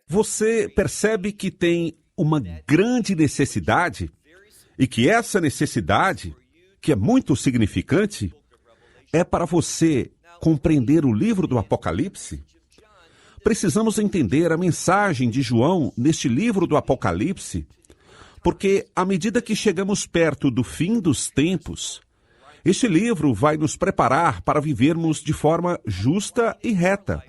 Você percebe que tem uma grande necessidade e que essa necessidade, que é muito significante, é para você compreender o livro do Apocalipse? Precisamos entender a mensagem de João neste livro do Apocalipse, porque à medida que chegamos perto do fim dos tempos, este livro vai nos preparar para vivermos de forma justa e reta.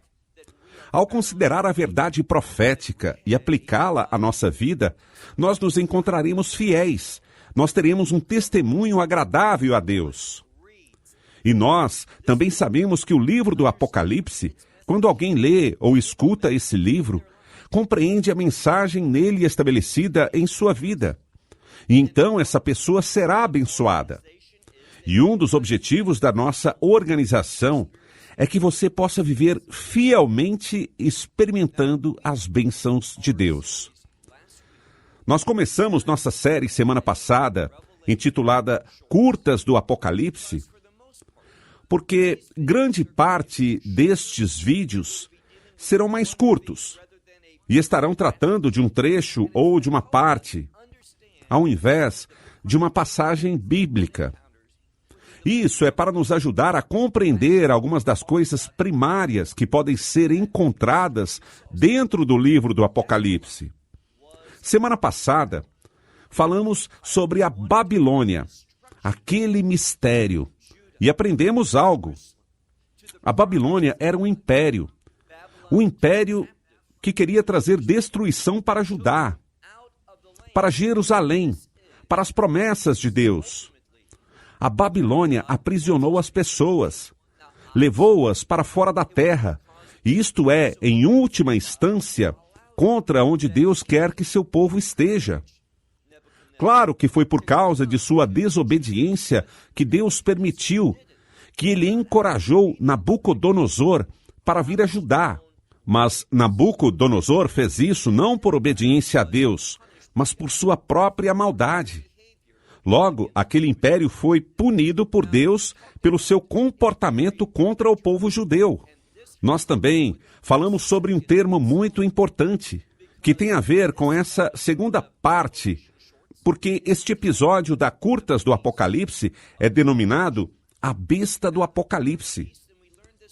Ao considerar a verdade profética e aplicá-la à nossa vida, nós nos encontraremos fiéis, nós teremos um testemunho agradável a Deus. E nós também sabemos que o livro do Apocalipse, quando alguém lê ou escuta esse livro, compreende a mensagem nele estabelecida em sua vida. E então essa pessoa será abençoada. E um dos objetivos da nossa organização é que você possa viver fielmente experimentando as bênçãos de Deus. Nós começamos nossa série semana passada, intitulada Curtas do Apocalipse, porque grande parte destes vídeos serão mais curtos e estarão tratando de um trecho ou de uma parte, ao invés de uma passagem bíblica. Isso é para nos ajudar a compreender algumas das coisas primárias que podem ser encontradas dentro do livro do Apocalipse. Semana passada, falamos sobre a Babilônia, aquele mistério, e aprendemos algo. A Babilônia era um império que queria trazer destruição para Judá, para Jerusalém, para as promessas de Deus. A Babilônia aprisionou as pessoas, levou-as para fora da terra, e isto é, em última instância, contra onde Deus quer que seu povo esteja. Claro que foi por causa de sua desobediência que Deus permitiu, que ele encorajou Nabucodonosor para vir a Judá. Mas Nabucodonosor fez isso não por obediência a Deus, mas por sua própria maldade. Logo, aquele império foi punido por Deus pelo seu comportamento contra o povo judeu. Nós também falamos sobre um termo muito importante, que tem a ver com essa segunda parte, porque este episódio da Curtas do Apocalipse é denominado a besta do Apocalipse.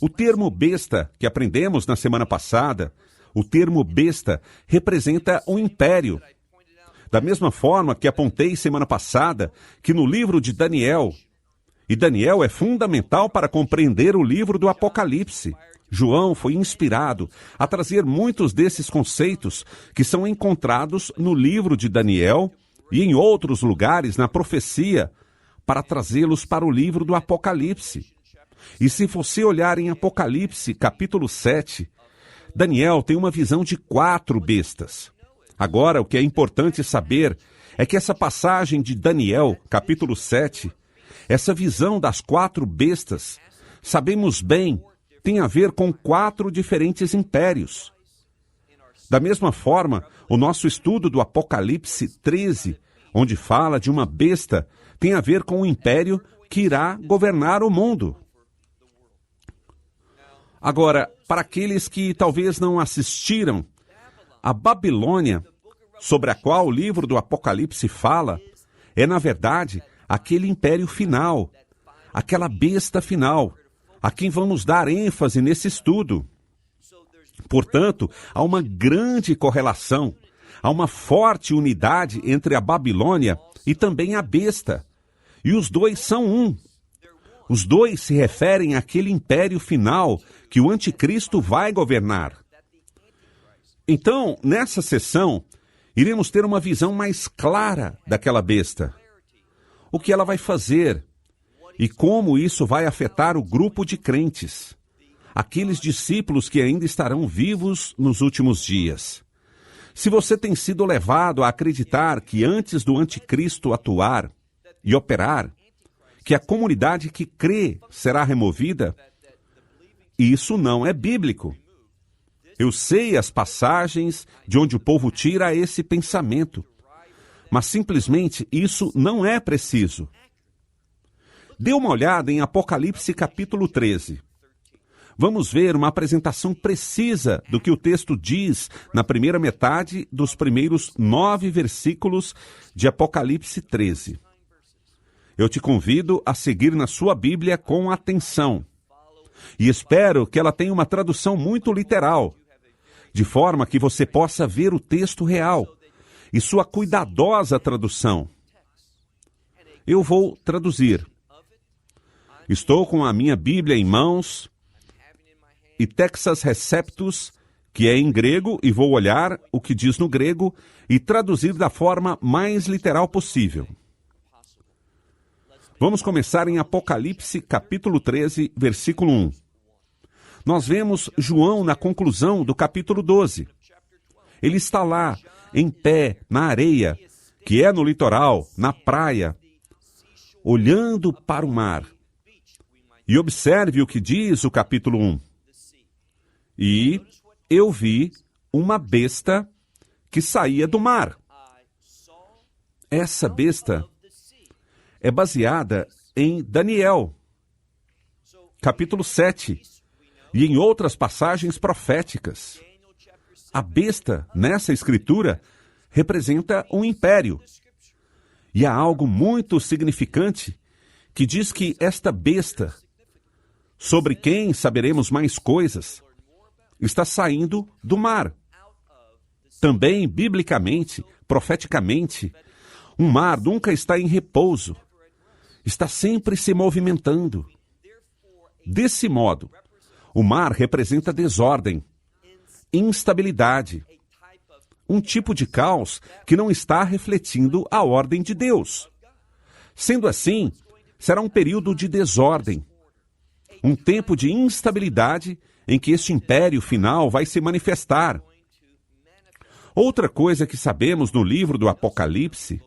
O termo besta, que aprendemos na semana passada, o termo besta representa um império. Da mesma forma que apontei semana passada que no livro de Daniel, e Daniel é fundamental para compreender o livro do Apocalipse, João foi inspirado a trazer muitos desses conceitos que são encontrados no livro de Daniel e em outros lugares na profecia, para trazê-los para o livro do Apocalipse. E se você olhar em Apocalipse, capítulo 7, Daniel tem uma visão de 4 bestas. Agora, o que é importante saber é que essa passagem de Daniel, capítulo 7, essa visão das 4 bestas, sabemos bem, tem a ver com 4 diferentes impérios. Da mesma forma, o nosso estudo do Apocalipse 13, onde fala de uma besta, tem a ver com um império que irá governar o mundo. Agora, para aqueles que talvez não assistiram, a Babilônia, sobre a qual o livro do Apocalipse fala, é, na verdade, aquele império final, aquela besta final, a quem vamos dar ênfase nesse estudo. Portanto, há uma grande correlação, há uma forte unidade entre a Babilônia e também a besta. E os dois são um. Os dois se referem àquele império final que o anticristo vai governar. Então, nessa sessão, iremos ter uma visão mais clara daquela besta. O que ela vai fazer e como isso vai afetar o grupo de crentes, aqueles discípulos que ainda estarão vivos nos últimos dias. Se você tem sido levado a acreditar que antes do anticristo atuar e operar, que a comunidade que crê será removida, isso não é bíblico. Eu sei as passagens de onde o povo tira esse pensamento, mas simplesmente isso não é preciso. Dê uma olhada em Apocalipse capítulo 13. Vamos ver uma apresentação precisa do que o texto diz na primeira metade dos primeiros 9 versículos de Apocalipse 13. Eu te convido a seguir na sua Bíblia com atenção. E espero que ela tenha uma tradução muito literal, de forma que você possa ver o texto real e sua cuidadosa tradução. Eu vou traduzir. Estou com a minha Bíblia em mãos e Textus Receptus, que é em grego, e vou olhar o que diz no grego e traduzir da forma mais literal possível. Vamos começar em Apocalipse, capítulo 13, versículo 1. Nós vemos João na conclusão do capítulo 12. Ele está lá, em pé, na areia, que é no litoral, na praia, olhando para o mar. E observe o que diz o capítulo 1. E eu vi uma besta que saía do mar. Essa besta é baseada em Daniel, capítulo 7, e em outras passagens proféticas. A besta, nessa escritura, representa um império. E há algo muito significante que diz que esta besta, sobre quem saberemos mais coisas, está saindo do mar. Também, biblicamente, profeticamente, um mar nunca está em repouso. Está sempre se movimentando. Desse modo, o mar representa desordem, instabilidade, um tipo de caos que não está refletindo a ordem de Deus. Sendo assim, será um período de desordem, um tempo de instabilidade em que este império final vai se manifestar. Outra coisa que sabemos no livro do Apocalipse,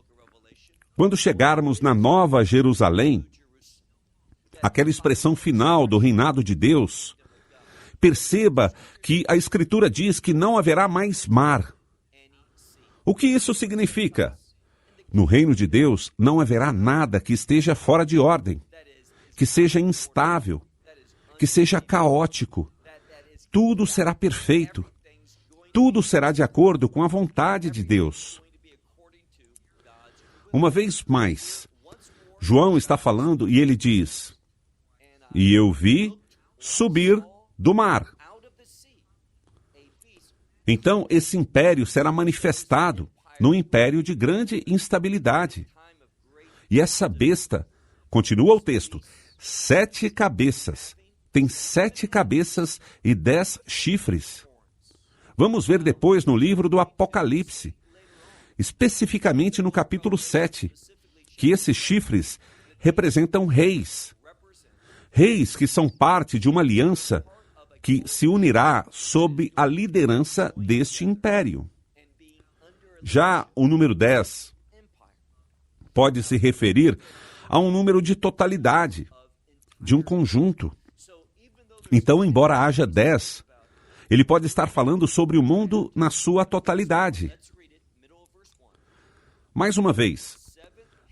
quando chegarmos na Nova Jerusalém, aquela expressão final do reinado de Deus, perceba que a Escritura diz que não haverá mais mar. O que isso significa? No reino de Deus não haverá nada que esteja fora de ordem, que seja instável, que seja caótico. Tudo será perfeito. Tudo será de acordo com a vontade de Deus. Uma vez mais, João está falando e ele diz: e eu vi subir do mar. Então, esse império será manifestado num império de grande instabilidade. E essa besta, continua o texto, 7 cabeças. Tem 7 cabeças e 10 chifres. Vamos ver depois no livro do Apocalipse, especificamente no capítulo 7, que esses chifres representam reis. Reis que são parte de uma aliança que se unirá sob a liderança deste império. Já o número 10 pode se referir a um número de totalidade, de um conjunto. Então, embora haja 10, ele pode estar falando sobre o mundo na sua totalidade. Mais uma vez,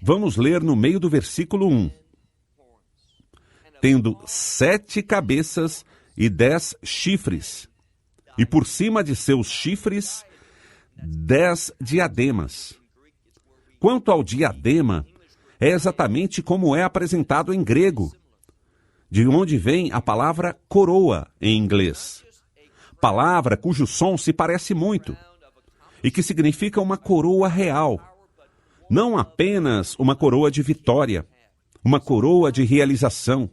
vamos ler no meio do versículo 1. Tendo 7 cabeças e 10 chifres, e por cima de seus chifres, 10 diademas. Quanto ao diadema, é exatamente como é apresentado em grego, de onde vem a palavra coroa em inglês. Palavra cujo som se parece muito, e que significa uma coroa real. Não apenas uma coroa de vitória, uma coroa de realização,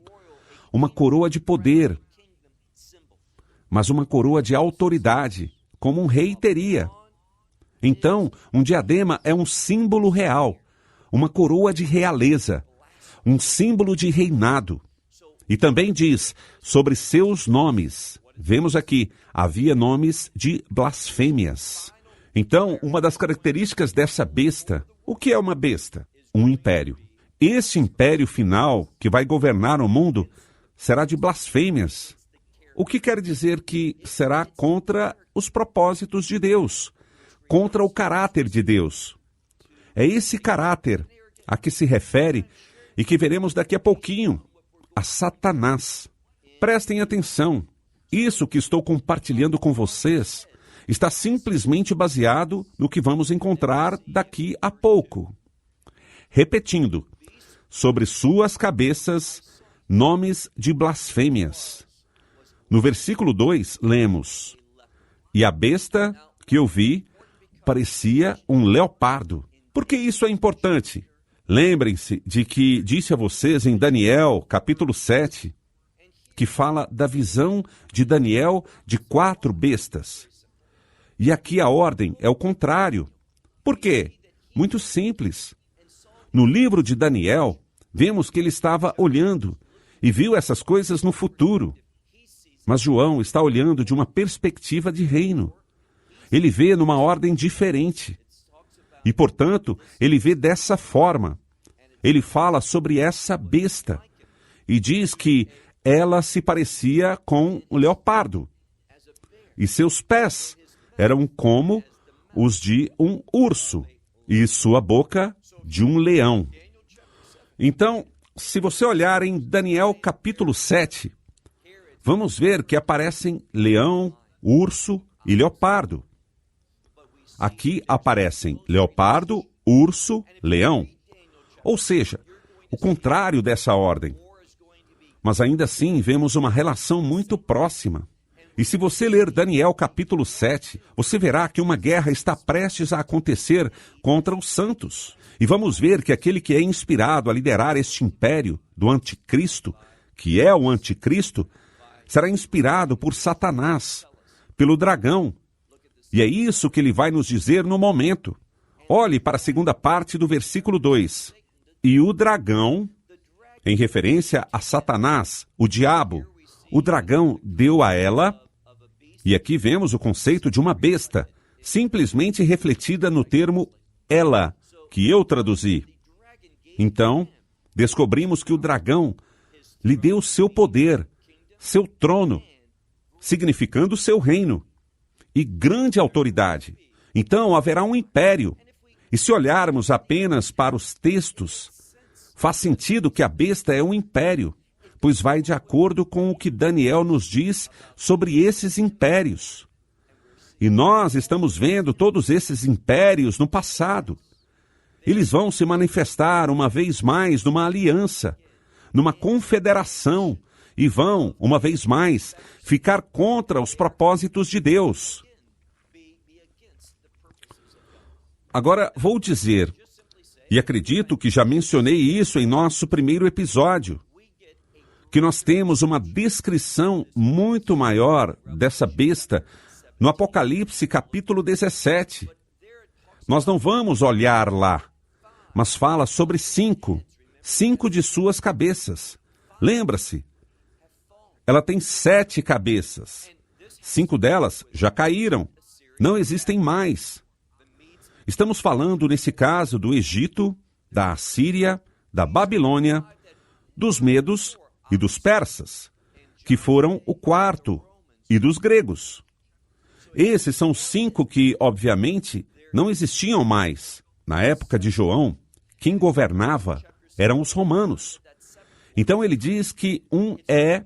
uma coroa de poder, mas uma coroa de autoridade, como um rei teria. Então, um diadema é um símbolo real, uma coroa de realeza, um símbolo de reinado. E também diz sobre seus nomes. Vemos aqui, havia nomes de blasfêmias. Então, uma das características dessa besta, o que é uma besta? Um império. Esse império final, que vai governar o mundo, será de blasfêmias. O que quer dizer que será contra os propósitos de Deus, contra o caráter de Deus. É esse caráter a que se refere e que veremos daqui a pouquinho, a Satanás. Prestem atenção, Isso que estou compartilhando com vocês está simplesmente baseado no que vamos encontrar daqui a pouco. Repetindo, sobre suas cabeças, nomes de blasfêmias. No versículo 2, lemos: E a besta que eu vi parecia um leopardo. Por que isso é importante? Lembrem-se de que disse a vocês em Daniel, capítulo 7, que fala da visão de Daniel de 4 bestas. E aqui a ordem é o contrário. Por quê? Muito simples. No livro de Daniel, vemos que ele estava olhando e viu essas coisas no futuro. Mas João está olhando de uma perspectiva de reino. Ele vê numa ordem diferente. E, portanto, ele vê dessa forma. Ele fala sobre essa besta e diz que ela se parecia com um leopardo. E seus pés eram como os de um urso e sua boca de um leão. Então, se você olhar em Daniel capítulo 7, vamos ver que aparecem leão, urso e leopardo. Aqui aparecem leopardo, urso, leão. Ou seja, o contrário dessa ordem. Mas ainda assim vemos uma relação muito próxima. E se você ler Daniel capítulo 7, você verá que uma guerra está prestes a acontecer contra os santos. E vamos ver que aquele que é inspirado a liderar este império do anticristo, que é o anticristo, será inspirado por Satanás, pelo dragão. E é isso que ele vai nos dizer no momento. Olhe para a segunda parte do versículo 2. E o dragão, em referência a Satanás, o diabo, o dragão deu a ela, e aqui vemos o conceito de uma besta, simplesmente refletida no termo ela, que eu traduzi. Então, descobrimos que o dragão lhe deu seu poder, seu trono, significando seu reino, e grande autoridade. Então, haverá um império. E se olharmos apenas para os textos, faz sentido que a besta é um império, pois vai de acordo com o que Daniel nos diz sobre esses impérios. E nós estamos vendo todos esses impérios no passado. Eles vão se manifestar uma vez mais numa aliança, numa confederação, e vão, uma vez mais, ficar contra os propósitos de Deus. Agora, vou dizer, e acredito que já mencionei isso em nosso primeiro episódio, que nós temos uma descrição muito maior dessa besta no Apocalipse capítulo 17. Nós não vamos olhar lá, mas fala sobre 5 de suas cabeças. Lembra-se, ela tem 7 cabeças. 5 delas já caíram, não existem mais. Estamos falando, nesse caso, do Egito, da Assíria, da Babilônia, dos medos e dos persas, que foram o 4º, e dos gregos. Esses são 5 que, obviamente, não existiam mais. Na época de João, quem governava eram os romanos. Então ele diz que um é,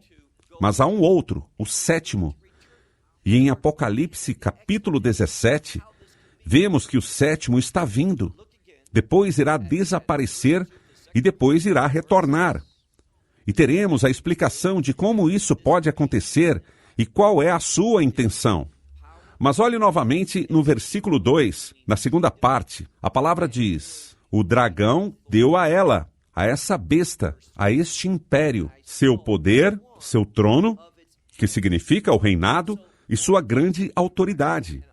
mas há um outro, o 7º. E em Apocalipse capítulo 17, vemos que o 7º está vindo, depois irá desaparecer e depois irá retornar. E teremos a explicação de como isso pode acontecer e qual é a sua intenção. Mas olhe novamente no versículo 2, na segunda parte, a palavra diz: o dragão deu a ela, a essa besta, a este império, seu poder, seu trono, que significa o reinado, e sua grande autoridade.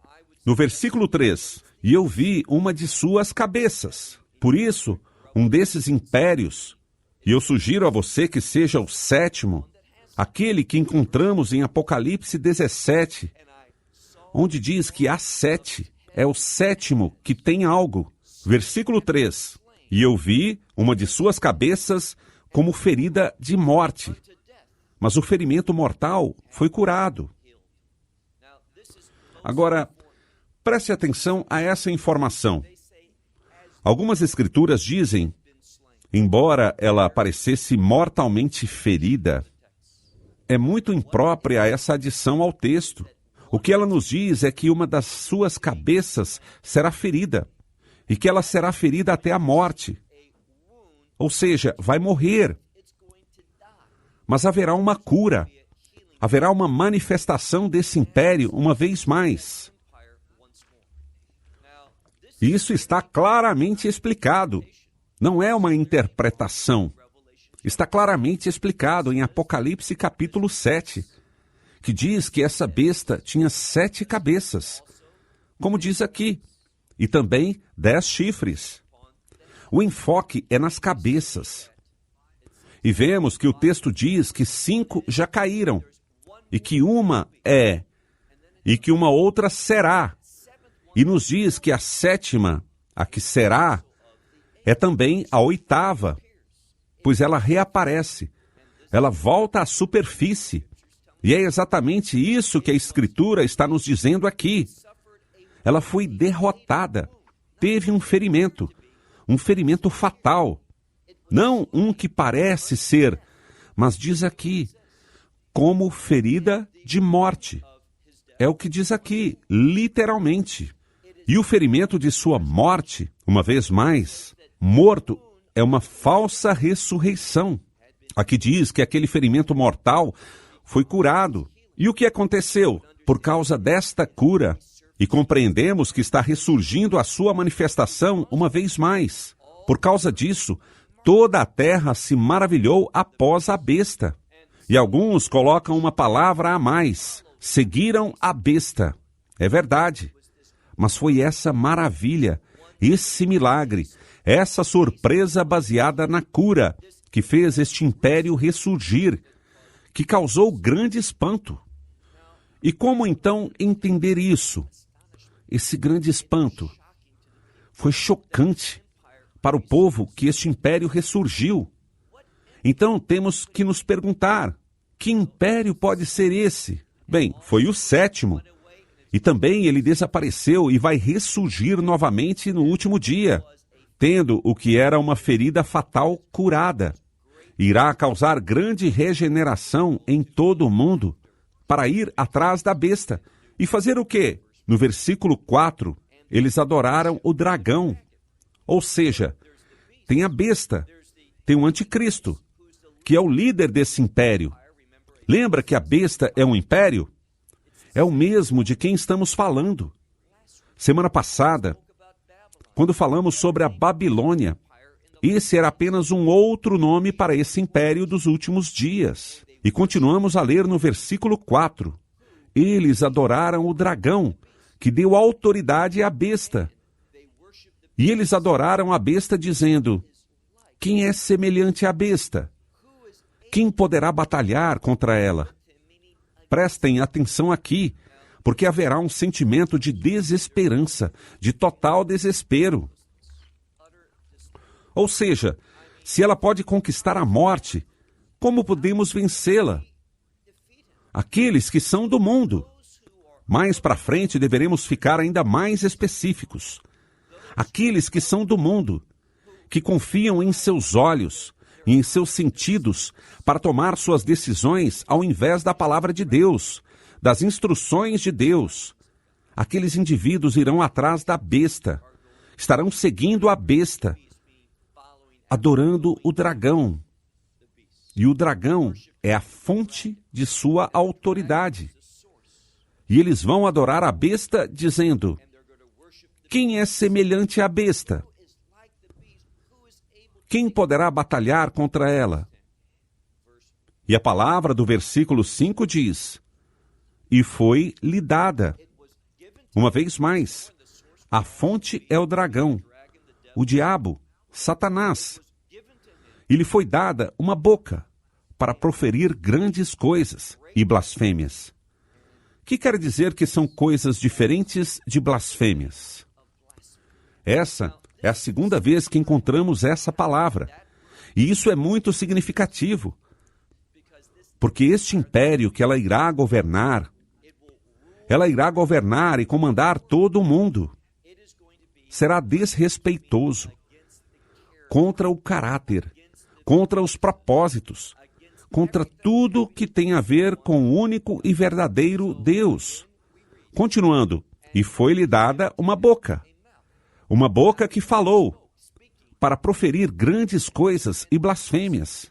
No versículo 3, e eu vi uma de suas cabeças. Por isso, um desses impérios, e eu sugiro a você que seja o 7º, aquele que encontramos em Apocalipse 17, onde diz que há 7, é o 7º que tem algo. Versículo 3, e eu vi uma de suas cabeças como ferida de morte, mas o ferimento mortal foi curado. Agora, preste atenção a essa informação. Algumas escrituras dizem, embora ela parecesse mortalmente ferida, é muito imprópria essa adição ao texto. O que ela nos diz é que uma das suas cabeças será ferida, e que ela será ferida até a morte. Ou seja, vai morrer. Mas haverá uma cura. Haverá uma manifestação desse império uma vez mais. Isso está claramente explicado. Não é uma interpretação. Está claramente explicado em Apocalipse capítulo 7, que diz que essa besta tinha 7 cabeças, como diz aqui, e também 10 chifres. O enfoque é nas cabeças. E vemos que o texto diz que 5 já caíram, e que uma é, e que uma outra será. E nos diz que a 7ª, a que será, é também a 8ª, pois ela reaparece, ela volta à superfície. E é exatamente isso que a Escritura está nos dizendo aqui. Ela foi derrotada, teve um ferimento fatal. Não um que parece ser, mas diz aqui, como ferida de morte. É o que diz aqui, literalmente. E o ferimento de sua morte, uma vez mais, morto, é uma falsa ressurreição. Aqui diz que aquele ferimento mortal foi curado. E o que aconteceu? Por causa desta cura, e compreendemos que está ressurgindo a sua manifestação uma vez mais. Por causa disso, toda a terra se maravilhou após a besta. E alguns colocam uma palavra a mais. Seguiram a besta. É verdade. Mas foi essa maravilha, esse milagre, essa surpresa baseada na cura, que fez este império ressurgir, que causou grande espanto. E como então entender isso? Esse grande espanto foi chocante para o povo que este império ressurgiu. Então temos que nos perguntar, que império pode ser esse? Bem, foi o 7º. E também ele desapareceu e vai ressurgir novamente no último dia, tendo o que era uma ferida fatal curada. Irá causar grande regeneração em todo o mundo, para ir atrás da besta. E fazer o quê? No versículo 4, eles adoraram o dragão. Ou seja, tem a besta, tem o anticristo, que é o líder desse império. Lembra que a besta é um império? É o mesmo de quem estamos falando. Semana passada, quando falamos sobre a Babilônia, esse era apenas um outro nome para esse império dos últimos dias. E continuamos a ler no versículo 4. Eles adoraram o dragão, que deu autoridade à besta. E eles adoraram a besta dizendo, quem é semelhante à besta? Quem poderá batalhar contra ela? Prestem atenção aqui, porque haverá um sentimento de desesperança, de total desespero. Ou seja, se ela pode conquistar a morte, como podemos vencê-la? Aqueles que são do mundo. Mais para frente deveremos ficar ainda mais específicos. Aqueles que são do mundo, que confiam em seus olhos e em seus sentidos para tomar suas decisões ao invés da palavra de Deus, das instruções de Deus. Aqueles indivíduos irão atrás da besta, estarão seguindo a besta, adorando o dragão. E o dragão é a fonte de sua autoridade. E eles vão adorar a besta dizendo, quem é semelhante à besta? Quem poderá batalhar contra ela? E a palavra do versículo 5 diz, e foi-lhe dada. Uma vez mais, a fonte é o dragão, o diabo, Satanás. E lhe foi dada uma boca para proferir grandes coisas e blasfêmias. Que quer dizer que são coisas diferentes de blasfêmias? Essa é a segunda vez que encontramos essa palavra. E isso é muito significativo. Porque este império que ela irá governar e comandar todo o mundo. Será desrespeitoso contra o caráter, contra os propósitos, contra tudo que tem a ver com o único e verdadeiro Deus. Continuando, e foi-lhe dada uma boca que falou, para proferir grandes coisas e blasfêmias.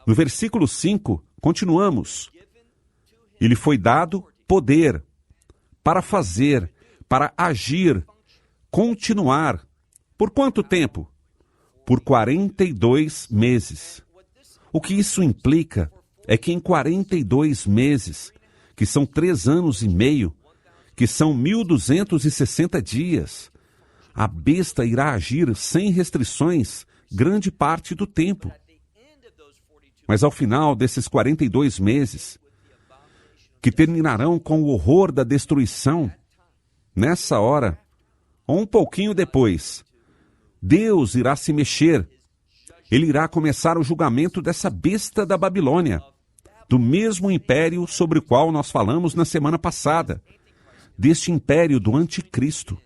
No versículo 5, continuamos. E lhe foi dado poder para fazer, para agir, continuar. Por quanto tempo? Por 42 meses. O que isso implica é que em 42 meses, que são 3 anos e meio, que são 1.260 dias, a besta irá agir sem restrições grande parte do tempo. Mas ao final desses 42 meses, que terminarão com o horror da destruição, nessa hora, ou um pouquinho depois, Deus irá se mexer. Ele irá começar o julgamento dessa besta da Babilônia, do mesmo império sobre o qual nós falamos na semana passada, deste império do anticristo.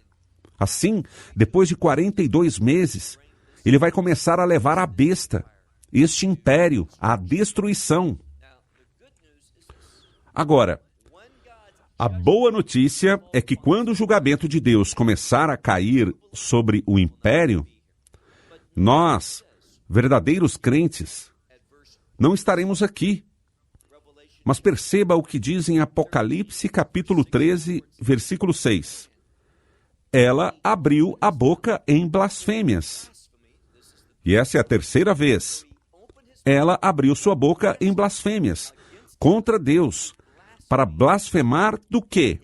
Assim, depois de 42 meses, ele vai começar a levar a besta, este império, à destruição. Agora, a boa notícia é que quando o julgamento de Deus começar a cair sobre o império, nós, verdadeiros crentes, não estaremos aqui. Mas perceba o que diz em Apocalipse capítulo 13, versículo 6. Ela abriu a boca em blasfêmias. E essa é a terceira vez. Ela abriu sua boca em blasfêmias contra Deus, para blasfemar do quê?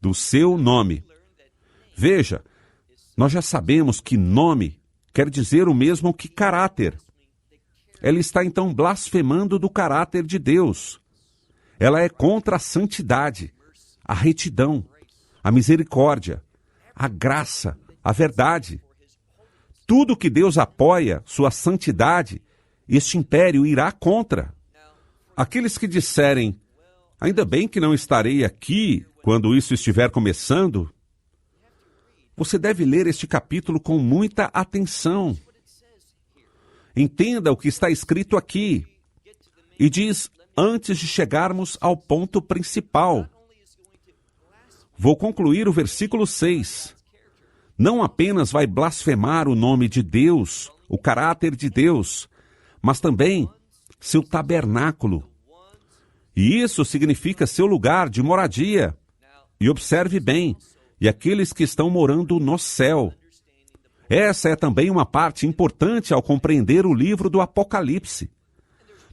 Do seu nome. Veja, nós já sabemos que nome quer dizer o mesmo que caráter. Ela está então blasfemando do caráter de Deus. Ela é contra a santidade, a retidão, a misericórdia, a graça, a verdade. Tudo que Deus apoia, sua santidade, este império irá contra. Aqueles que disserem, ainda bem que não estarei aqui quando isso estiver começando, você deve ler este capítulo com muita atenção. Entenda o que está escrito aqui. E diz, antes de chegarmos ao ponto principal. Vou concluir o versículo 6. Não apenas vai blasfemar o nome de Deus, o caráter de Deus, mas também seu tabernáculo. E isso significa seu lugar de moradia. E observe bem, e aqueles que estão morando no céu. Essa é também uma parte importante ao compreender o livro do Apocalipse.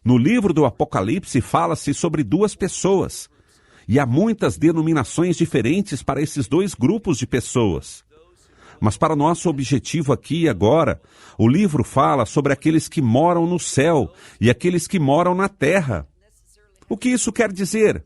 No livro do Apocalipse fala-se sobre 2 pessoas, e há muitas denominações diferentes para esses 2 grupos de pessoas. Mas para nosso objetivo aqui e agora, o livro fala sobre aqueles que moram no céu e aqueles que moram na terra. O que isso quer dizer?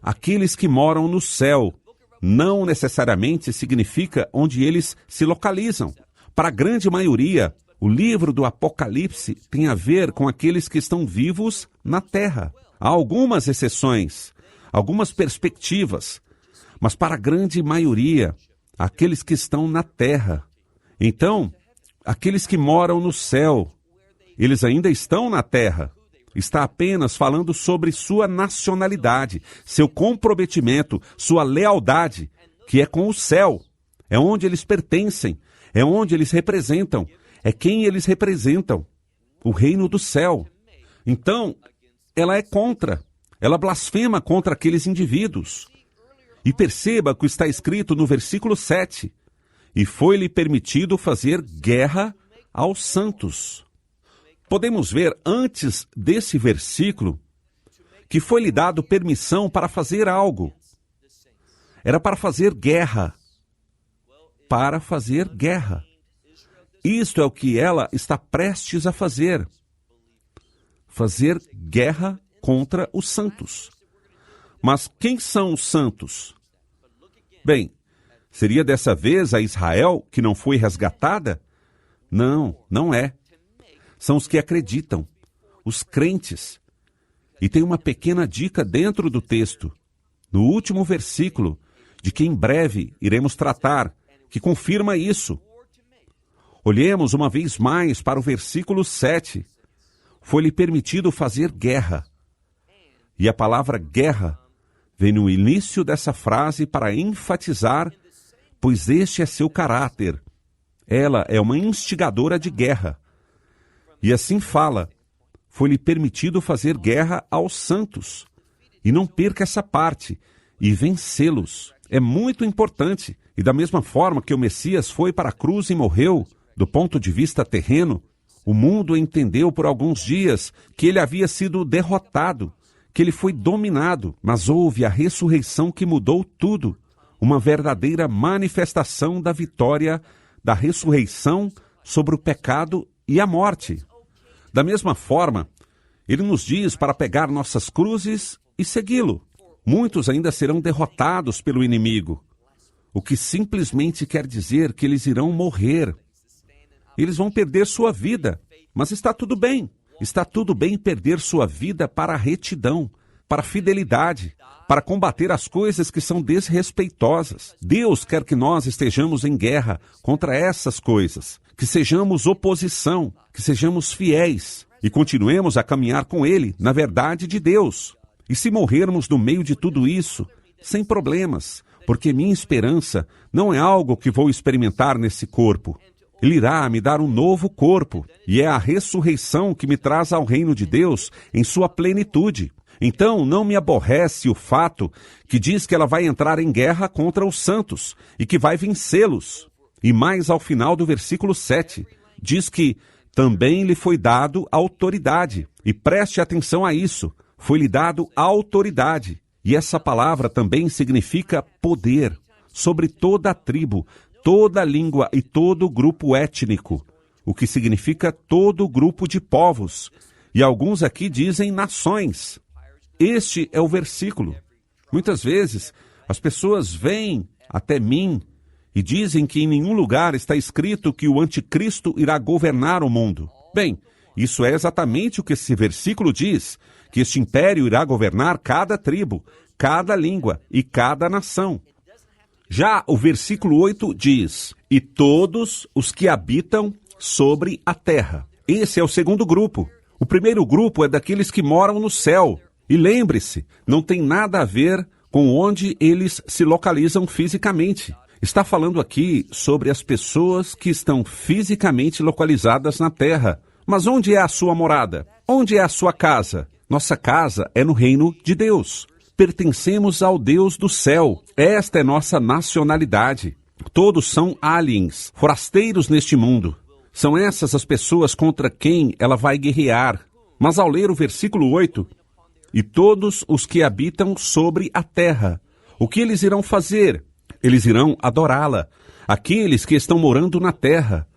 Aqueles que moram no céu não necessariamente significa onde eles se localizam. Para a grande maioria, o livro do Apocalipse tem a ver com aqueles que estão vivos na terra. Há algumas exceções, algumas perspectivas, mas para a grande maioria, aqueles que estão na terra. Então, aqueles que moram no céu, eles ainda estão na terra. Está apenas falando sobre sua nacionalidade, seu comprometimento, sua lealdade, que é com o céu. É onde eles pertencem, é onde eles representam, é quem eles representam, o reino do céu. Então, ela é contra, ela blasfema contra aqueles indivíduos. E perceba o que está escrito no versículo 7. E foi-lhe permitido fazer guerra aos santos. Podemos ver antes desse versículo que foi-lhe dado permissão para fazer algo. Era para fazer guerra. Para fazer guerra. Isto é o que ela está prestes a fazer. Fazer guerra contra os santos. Mas quem são os santos? Bem, seria dessa vez a Israel que não foi resgatada? Não, não é. São os que acreditam, os crentes. E tem uma pequena dica dentro do texto, no último versículo, de que em breve iremos tratar, que confirma isso. Olhemos uma vez mais para o versículo 7. foi-lhe permitido fazer guerra. E a palavra guerra vem no início dessa frase para enfatizar, pois este é seu caráter. Ela é uma instigadora de guerra. E assim fala, foi-lhe permitido fazer guerra aos santos. E não perca essa parte, e vencê-los. É muito importante. E da mesma forma que o Messias foi para a cruz e morreu, do ponto de vista terreno, o mundo entendeu por alguns dias que ele havia sido derrotado, que ele foi dominado, mas houve a ressurreição que mudou tudo, uma verdadeira manifestação da vitória da ressurreição sobre o pecado e a morte. Da mesma forma, ele nos diz para pegar nossas cruzes e segui-lo. Muitos ainda serão derrotados pelo inimigo, o que simplesmente quer dizer que eles irão morrer. Eles vão perder sua vida, mas está tudo bem. Está tudo bem perder sua vida para a retidão, para a fidelidade, para combater as coisas que são desrespeitosas. Deus quer que nós estejamos em guerra contra essas coisas, que sejamos oposição, que sejamos fiéis e continuemos a caminhar com Ele na verdade de Deus. E se morrermos no meio de tudo isso, sem problemas, porque minha esperança não é algo que vou experimentar nesse corpo. Ele irá me dar um novo corpo, e é a ressurreição que me traz ao reino de Deus em sua plenitude. Então, não me aborrece o fato que diz que ela vai entrar em guerra contra os santos e que vai vencê-los. E mais ao final do versículo 7, diz que também lhe foi dado autoridade. E preste atenção a isso, foi-lhe dado autoridade. E essa palavra também significa poder sobre toda a tribo, toda a língua e todo o grupo étnico, o que significa todo o grupo de povos. E alguns aqui dizem nações. Este é o versículo. Muitas vezes, as pessoas vêm até mim e dizem que em nenhum lugar está escrito que o anticristo irá governar o mundo. Bem, isso é exatamente o que esse versículo diz, que este império irá governar cada tribo, cada língua e cada nação. Já o versículo 8 diz, e todos os que habitam sobre a terra. Esse é o segundo grupo. O primeiro grupo é daqueles que moram no céu. E lembre-se, não tem nada a ver com onde eles se localizam fisicamente. Está falando aqui sobre as pessoas que estão fisicamente localizadas na terra. Mas onde é a sua morada? Onde é a sua casa? Nossa casa é no reino de Deus. Pertencemos ao Deus do céu. Esta é nossa nacionalidade. Todos são aliens, forasteiros neste mundo. São essas as pessoas contra quem ela vai guerrear. Mas ao ler o versículo 8, e todos os que habitam sobre a terra, o que eles irão fazer? Eles irão adorá-la. Aqueles que estão morando na terra,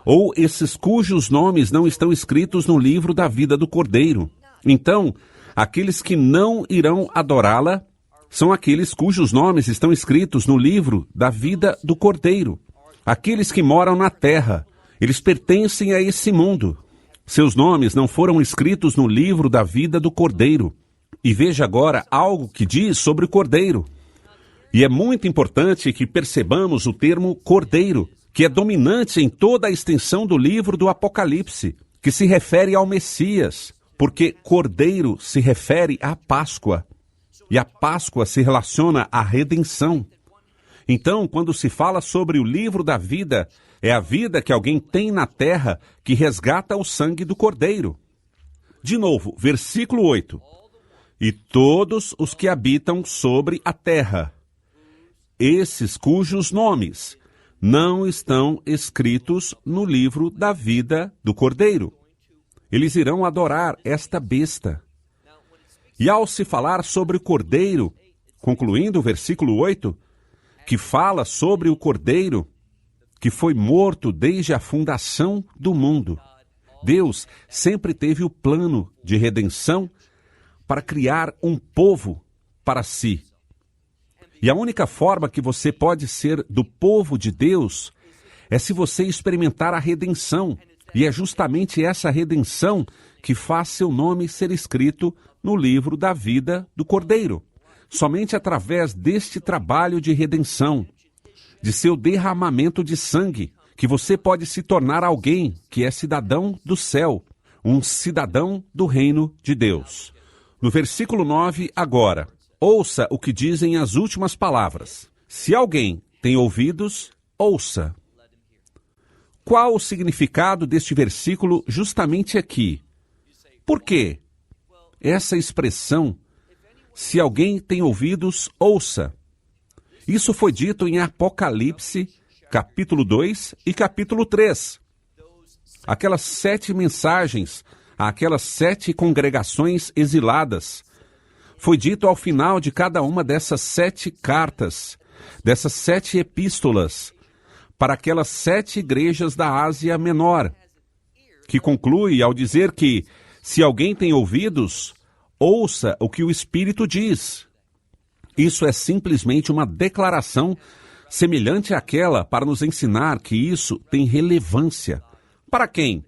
ou esses cujos nomes não estão escritos no livro da vida do Cordeiro. Então, aqueles que não irão adorá-la são aqueles cujos nomes estão escritos no livro da vida do Cordeiro. Aqueles que moram na terra, eles pertencem a esse mundo. Seus nomes não foram escritos no livro da vida do Cordeiro. E veja agora algo que diz sobre o Cordeiro. E é muito importante que percebamos o termo Cordeiro, que é dominante em toda a extensão do livro do Apocalipse, que se refere ao Messias, porque Cordeiro se refere à Páscoa, e a Páscoa se relaciona à redenção. Então, quando se fala sobre o livro da vida, é a vida que alguém tem na terra que resgata o sangue do Cordeiro. De novo, versículo 8. E todos os que habitam sobre a terra, esses cujos nomes não estão escritos no livro da vida do Cordeiro. Eles irão adorar esta besta. E ao se falar sobre o Cordeiro, concluindo o versículo 8, que fala sobre o Cordeiro, que foi morto desde a fundação do mundo. Deus sempre teve o plano de redenção para criar um povo para si. E a única forma que você pode ser do povo de Deus é se você experimentar a redenção. E é justamente essa redenção que faz seu nome ser escrito no livro da vida do Cordeiro. Somente através deste trabalho de redenção, de seu derramamento de sangue, que você pode se tornar alguém que é cidadão do céu. um cidadão do reino de Deus. No versículo 9, agora, ouça o que dizem as últimas palavras. Se alguém tem ouvidos, ouça. Qual o significado deste versículo justamente aqui? Por quê? Essa expressão, se alguém tem ouvidos, ouça. Isso foi dito em Apocalipse, capítulo 2 e capítulo 3. Aquelas 7 mensagens, aquelas 7 congregações exiladas. Foi dito ao final de cada uma dessas 7 cartas, dessas 7 epístolas, para aquelas 7 igrejas da Ásia Menor, que conclui ao dizer que, se alguém tem ouvidos, ouça o que o Espírito diz. Isso é simplesmente uma declaração semelhante àquela para nos ensinar que isso tem relevância. Para quem?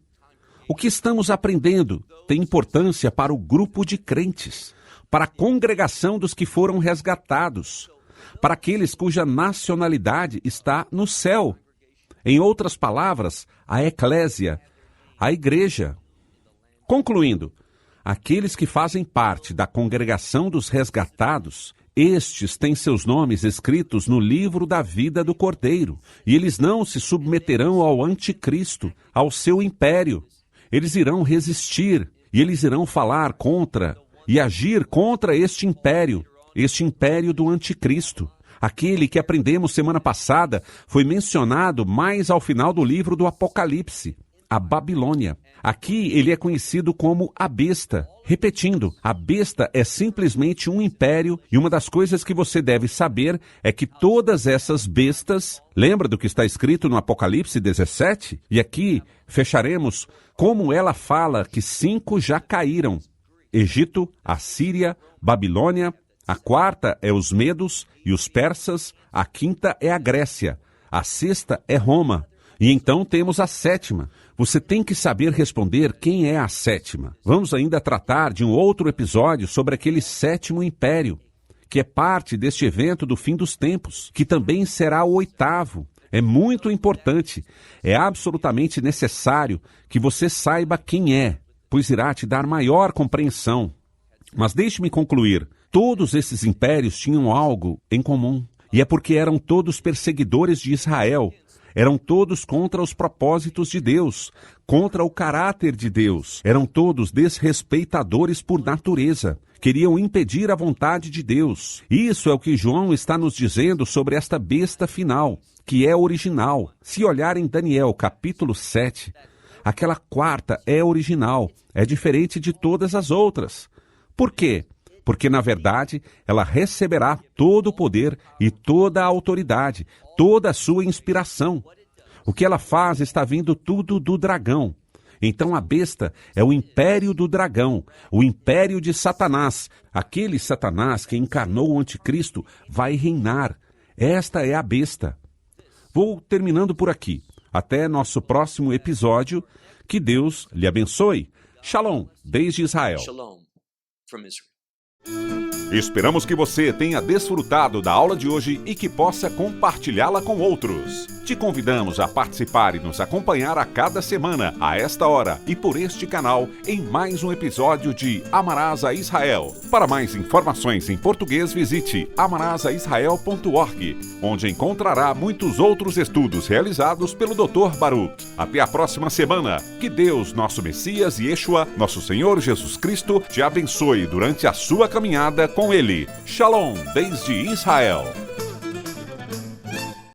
O que estamos aprendendo tem importância para o grupo de crentes, para a congregação dos que foram resgatados, para aqueles cuja nacionalidade está no céu. Em outras palavras, a eclésia, a igreja. Concluindo, aqueles que fazem parte da congregação dos resgatados, estes têm seus nomes escritos no livro da vida do Cordeiro, e eles não se submeterão ao anticristo, ao seu império. Eles irão resistir, e eles irão falar contra e agir contra este império do anticristo. Aquele que aprendemos semana passada foi mencionado mais ao final do livro do Apocalipse, a Babilônia. Aqui ele é conhecido como a besta. Repetindo, a besta é simplesmente um império, e uma das coisas que você deve saber é que todas essas bestas, lembra do que está escrito no Apocalipse 17? E aqui fecharemos como ela fala que 5 já caíram. Egito, Assíria, Babilônia, a 4ª é os medos e os persas, a 5ª é a Grécia, a 6ª é Roma. E então temos a 7ª. Você tem que saber responder quem é a 7ª. Vamos ainda tratar de um outro episódio sobre aquele 7º império, que é parte deste evento do fim dos tempos, que também será o 8º. É muito importante, é absolutamente necessário que você saiba quem é, pois irá te dar maior compreensão. Mas deixe-me concluir. Todos esses impérios tinham algo em comum, e é porque eram todos perseguidores de Israel. Eram todos contra os propósitos de Deus, contra o caráter de Deus. Eram todos desrespeitadores por natureza. Queriam impedir a vontade de Deus. Isso é o que João está nos dizendo sobre esta besta final, que é original. Se olhar em Daniel capítulo 7, aquela 4ª é original, é diferente de todas as outras. Por quê? Porque, na verdade, ela receberá todo o poder e toda a autoridade, toda a sua inspiração. O que ela faz está vindo tudo do dragão. Então a besta é o império do dragão, o império de Satanás. Aquele Satanás que encarnou o anticristo vai reinar. Esta é a besta. Vou terminando por aqui. Até nosso próximo episódio. Que Deus lhe abençoe. Shalom, desde Israel. Shalom from Israel. Esperamos que você tenha desfrutado da aula de hoje e que possa compartilhá-la com outros. Te convidamos a participar e nos acompanhar a cada semana, a esta hora e por este canal, em mais um episódio de Amarás a Israel. Para mais informações em português, visite amarasaisrael.org, onde encontrará muitos outros estudos realizados pelo Dr. Baruch. Até a próxima semana. Que Deus, nosso Messias e Yeshua, nosso Senhor Jesus Cristo, te abençoe durante a sua caminhada com Ele. Shalom, desde Israel.